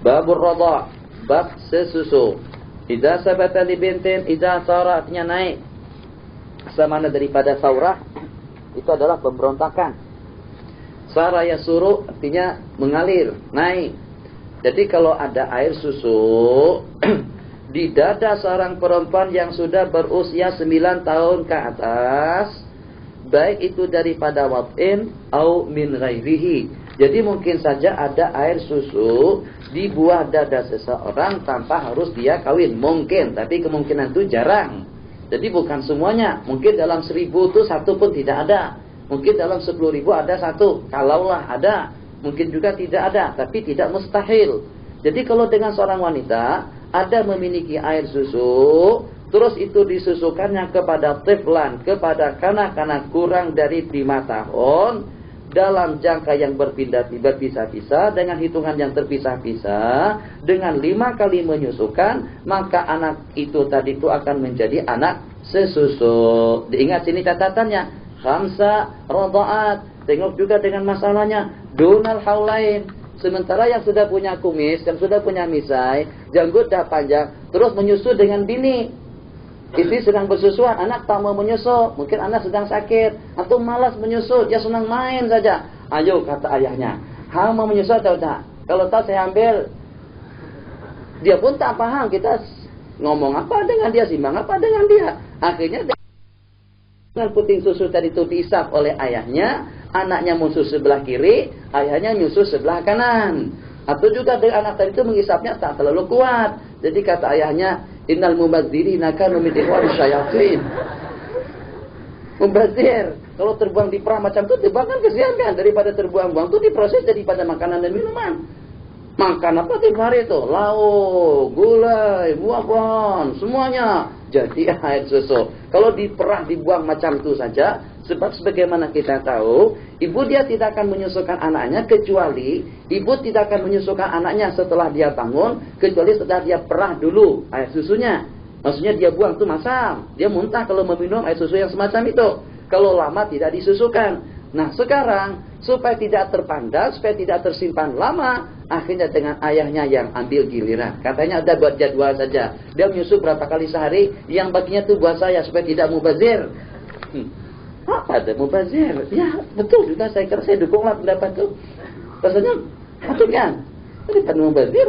Babur radha, bab sesusu. Idza sabata li bintin, idza sara artinya naik. Samana daripada saurah itu adalah pemberontakan. Sara yasuru artinya mengalir, naik. Jadi kalau ada air susu di dada seorang perempuan yang sudah berusia 9 tahun ke atas, baik itu daripada wat'in au min ghairihi. Jadi mungkin saja ada air susu di buah dada seseorang tanpa harus dia kawin. Mungkin, tapi kemungkinan itu jarang. Jadi bukan semuanya. Mungkin dalam 1000 itu satu pun tidak ada. Mungkin dalam 10.000 ada satu. Kalaulah ada. Mungkin juga tidak ada, tapi tidak mustahil. Jadi kalau dengan seorang wanita ada memiliki air susu, terus itu disusukannya kepada tiflan, kepada kanak-kanak kurang dari 5 tahun, dalam jangka yang berpisah-pisah, dengan hitungan yang terpisah-pisah, dengan 5 kali menyusukan, maka anak itu tadi itu akan menjadi anak sesusu. Diingat sini catatannya, khamsa radha'at. Tengok juga dengan masalahnya, dunal haulain. Sementara yang sudah punya kumis, yang sudah punya misai, janggut dah panjang, terus menyusu dengan bini. Istri sedang bersusuan, anak tak mau menyusu. Mungkin anak sedang sakit, atau malas menyusu, dia senang main saja. Ayo, kata ayahnya, hang mau menyusu atau tak? Kalau tak saya ambil. Dia pun tak paham, kita ngomong apa dengan dia, simbang apa dengan dia. Akhirnya dengan puting susu tadi itu diisap oleh ayahnya, anaknya musuh sebelah kiri, ayahnya nyusu sebelah kanan. Atau juga dengan anak tadi itu mengisapnya tak terlalu kuat. Jadi kata ayahnya, innal mubadzirina kanu min ikhwani syayatin. Mubazir, kalau terbuang di perah macam itu, terbuang kan kesian kan, daripada terbuang-buang itu diproses daripada makanan dan minuman. Makan apa tiap hari itu? Lauk, gulai, buah-buahan, semuanya jadi air susu. Kalau diperah dibuang macam itu saja, sebab sebagaimana kita tahu, ibu dia tidak akan menyusukan anaknya kecuali ibu tidak akan menyusukan anaknya setelah dia bangun, kecuali setelah dia perah dulu air susunya. Maksudnya dia buang itu masam, dia muntah kalau meminum air susu yang semacam itu. Kalau lama tidak disusukan. Nah sekarang supaya tidak terpandang, supaya tidak tersimpan lama, akhirnya dengan ayahnya yang ambil giliran. Katanya ada buat jadwal saja. Dia menyusu berapa kali sehari, yang baginya itu buat saya supaya tidak mubazir. Apa ada mubazir? Ya betul juga, saya kira saya dukunglah pendapat itu. Rasanya betul kan? Daripada mubazir,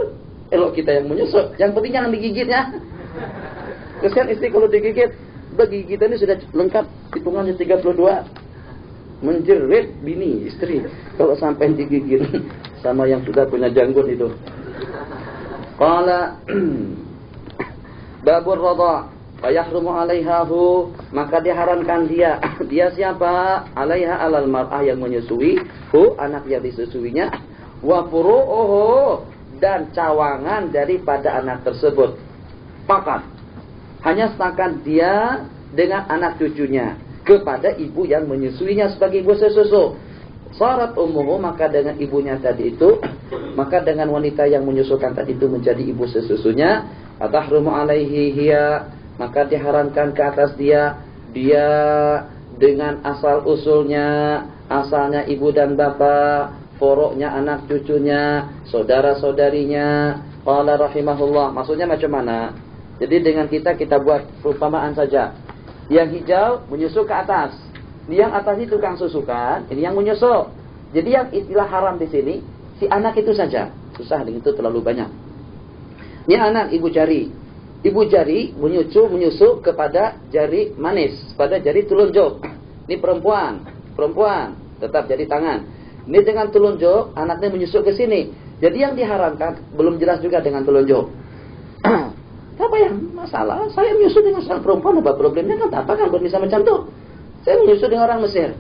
elok kita yang menyusu. Yang penting jangan digigitnya. Kesian istri kalau digigit, gigitannya sudah lengkap, hitungannya 32. Menjerit bini istri kalau sampai digigit sama yang sudah punya janggut itu. Qala babur radha fayahrumu 'alaihahu, maka diharamkan dia. Dia siapa? 'Alaiha alal mar'ah, yang menyusui, hu anak yang disusuinya, wa furu'uhu, dan cawangan daripada anak tersebut. Pakat. Hanya setakat dia dengan anak cucunya kepada ibu yang menyusuinya sebagai ibu sesusu. Syarat umum, maka dengan ibunya tadi itu, maka dengan wanita yang menyusukan tadi itu menjadi ibu sesusunya, atahrumu alaihi hiya, maka diharamkan ke atas dia dengan asal usulnya, asalnya ibu dan bapak, foroknya anak cucunya, saudara-saudarinya. Qala rahimahullah, maksudnya macam mana? Jadi dengan kita buat perumpamaan saja. Yang hijau menyusu ke atas. Ini yang atas ini tukang susukan, ini yang menyusu. Jadi yang istilah haram di sini, si anak itu saja. Susah dengan itu terlalu banyak. Ini anak ibu jari. Ibu jari menyusu kepada jari manis, pada jari telunjuk. Ini perempuan, tetap jari tangan. Ini dengan telunjuk, anaknya menyusu ke sini. Jadi yang diharamkan belum jelas juga dengan telunjuk. Apa yang masalah? Saya menyusu dengan seorang perempuan, apa problemnya? Kan apa kan bisa macam itu? Saya menyusu dengan orang Mesir.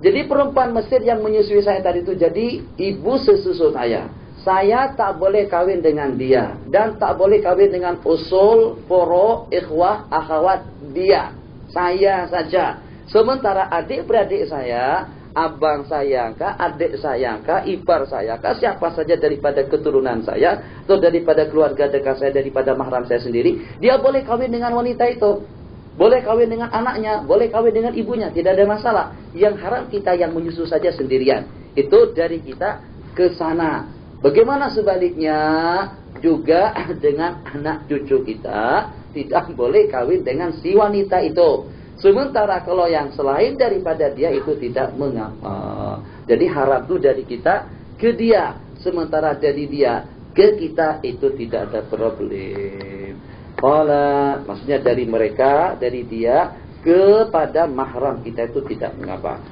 Jadi perempuan Mesir yang menyusui saya tadi itu jadi ibu sesusu saya. Saya tak boleh kawin dengan dia, dan tak boleh kawin dengan usul, foro, ikhwah, akhwat dia. Saya saja. Sementara adik-beradik saya, abang saya kah, adik saya kah, ipar saya kah, siapa saja daripada keturunan saya atau daripada keluarga dekat saya, daripada mahram saya sendiri, dia boleh kawin dengan wanita itu, boleh kawin dengan anaknya, boleh kawin dengan ibunya, tidak ada masalah. Yang haram kita yang menyusu saja sendirian. Itu dari kita ke sana. Bagaimana sebaliknya? Juga dengan anak cucu kita tidak boleh kawin dengan si wanita itu. Sementara kalau yang selain daripada dia itu tidak mengapa. Jadi haram itu dari kita ke dia. Sementara dari dia ke kita itu tidak ada problem. Maksudnya dari mereka, dari dia kepada mahram kita itu tidak mengapa.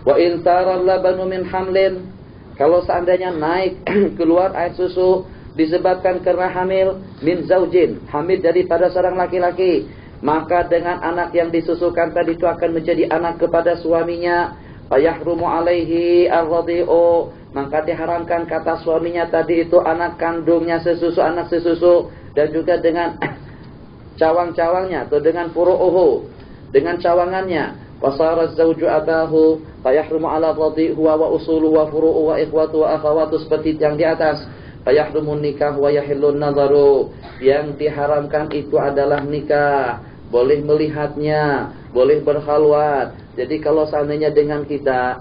Wa in taral labanu min hamlin, kalau seandainya naik keluar air susu disebabkan karena hamil min zaujin, hamil daripada seorang laki-laki, maka dengan anak yang disusukan tadi itu akan menjadi anak kepada suaminya. Fayahrumu alaihi ar-radhi'u, maka diharamkan kata suaminya tadi itu anak kandungnya sesusu, anak sesusu, dan juga dengan cawang-cawangnya atau dengan furu'uhu, dengan cawangannya. Wasara zauju abahu fayahrumu ala radhi huwa wa usuluhu wa furu'u wa ikhwatu wa akhawatu, seperti yang di atas. Fayahrumun nikah wa yahillun nazaru, yang diharamkan itu adalah nikah, boleh melihatnya, boleh berkhalwat. Jadi kalau seandainya dengan kita,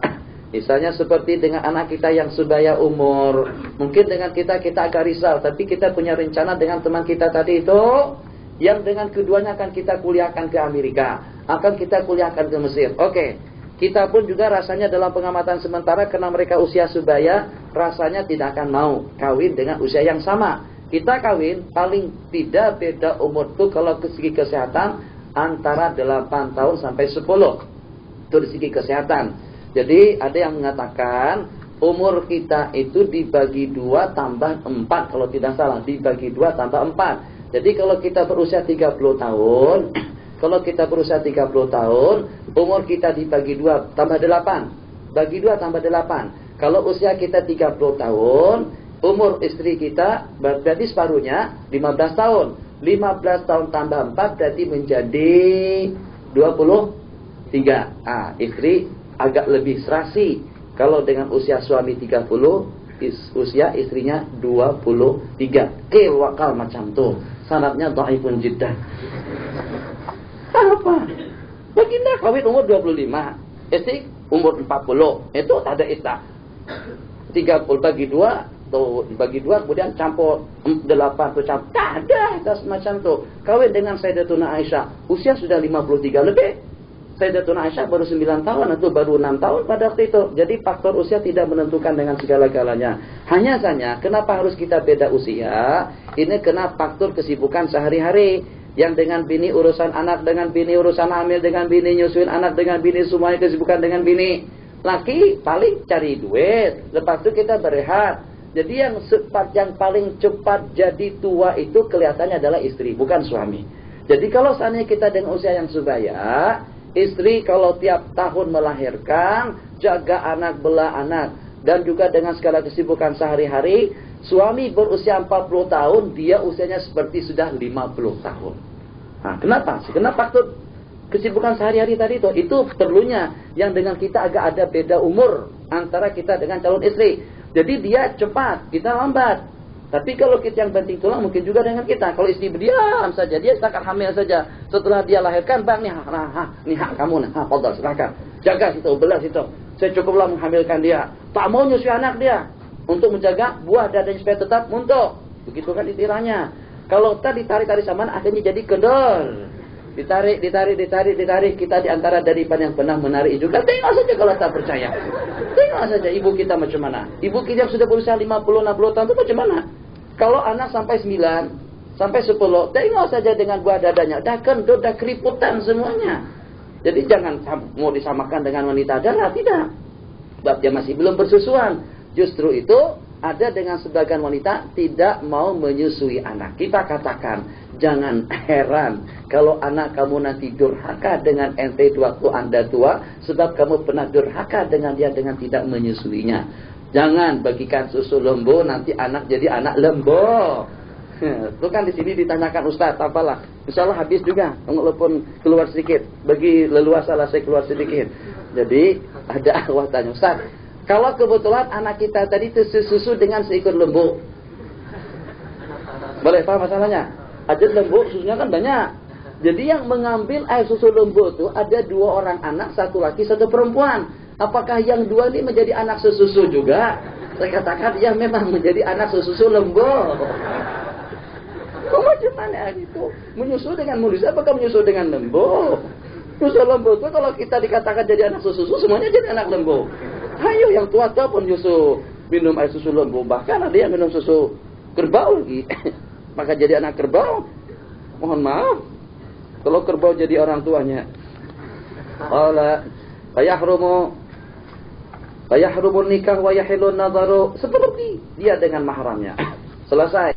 misalnya seperti dengan anak kita yang sebaya umur, mungkin dengan kita agak risau, tapi kita punya rencana dengan teman kita tadi itu, yang dengan keduanya akan kita kuliahkan ke Amerika, akan kita kuliahkan ke Mesir. Oke. Kita pun juga rasanya dalam pengamatan sementara karena mereka usia sebaya, rasanya tidak akan mau kawin dengan usia yang sama. Kita kawin paling tidak beda umur tuh kalau ke segi kesehatan antara 8 tahun sampai 10. Itu dari segi kesehatan. Jadi ada yang mengatakan umur kita itu dibagi 2 tambah 4 kalau tidak salah, dibagi 2 tambah 4. Jadi kalau kita berusia 30 tahun, kalau kita berusia 30 tahun, umur kita dibagi 2 tambah 8. Bagi 2 tambah 8. Kalau usia kita 30 tahun, umur istri kita berarti separuhnya 15 tahun. 15 tahun tambah 4 berarti menjadi 23. Istri agak lebih serasi. Kalau dengan usia suami 30, usia istrinya 23. Wakal macam tuh. Sanadnya dhaifun jiddan. Apa? Baginda kawin umur 25, istri umur 40, itu tak ada islah. 30 bagi 2, tuh bagi 2 kemudian campur 8 tuh campur. Tak ada semacam tuh. Kawin dengan Sayyidatuna Aisyah, usia sudah 53 lebih. Sayyidatuna Aisyah baru 9 tahun atau baru 6 tahun pada waktu itu. Jadi faktor usia tidak menentukan dengan segala-galanya. Hanya saja kenapa harus kita beda usia? Ini kena faktor kesibukan sehari-hari. Yang dengan bini urusan anak, dengan bini urusan hamil, dengan bini nyusuin anak, dengan bini semuanya kesibukan dengan bini. Laki paling cari duit, lepas itu kita berehat. Jadi yang paling cepat jadi tua itu kelihatannya adalah istri, bukan suami. Jadi kalau seandainya kita dengan usia yang sebaya, istri kalau tiap tahun melahirkan, jaga anak, bela anak, dan juga dengan segala kesibukan sehari-hari. Suami berusia 40 tahun, dia usianya seperti sudah 50 tahun. Kenapa? Karena faktor kesibukan sehari-hari tadi itu perlunya yang dengan kita agak ada beda umur antara kita dengan calon istri. Jadi dia cepat, kita lambat. Tapi kalau kita yang banting tulang mungkin juga dengan kita. Kalau istri berdiam saja, dia setakat hamil saja. Setelah dia lahirkan, bang nih hak kamu fadhal silakan. Jaga situ, belah situ. Saya cukuplah menghamilkan dia. Tak mau nyusui anak dia. Untuk menjaga buah dadanya supaya tetap muntuk. Begitu kan istilahnya. Kalau tadi tarik-tarik samaan akhirnya jadi kendor. Ditarik. Kita diantara daripada yang pernah menarik juga. Tengok saja kalau tak percaya. Tengok saja ibu kita macam mana. Ibu kita yang sudah berusia 50-60 tahun itu macam mana. Kalau anak sampai 9, sampai 10. Tengok saja dengan buah dadanya. Dah kendor, dah keriputan semuanya. Jadi jangan mau disamakan dengan wanita darah. Tidak. Sebab dia masih belum bersusuan. Justru itu ada dengan sebagian wanita tidak mau menyusui anak. Kita katakan, jangan heran kalau anak kamu nanti durhaka dengan ente waktu Anda tua, sebab kamu pernah durhaka dengan dia dengan tidak menyusuinya. Jangan bagikan susu lembu, nanti anak jadi anak lembu. Itu kan di sini ditanyakan Ustaz, apalah. Insyaallah habis juga, walaupun keluar sedikit. Bagi leluasa lah saya keluar sedikit. Jadi ada akhwat tanya, Ustaz, kalau kebetulan anak kita tadi susu dengan seekor lembu, boleh paham masalahnya? Ada lembu, susunya kan banyak. Jadi yang mengambil air susu lembu itu ada 2 orang anak, 1 laki, 1 perempuan. Apakah yang 2 ini menjadi anak sesusu juga? Saya katakan, ya memang menjadi anak susu lembu. Kok macam mana itu? Menyusu dengan manusia, apakah menyusu dengan lembu? Susu lembu itu kalau kita dikatakan jadi anak susu, semuanya jadi anak lembu. Ayo yang tua-tua pun minum air susu lembu. Bahkan ada yang minum susu kerbau lagi. Maka jadi anak kerbau. Mohon maaf. Kalau kerbau jadi orang tuanya. Qala fayahrumu nikah wa yahilun nazaru. Seperti dia dengan mahramnya. Selesai.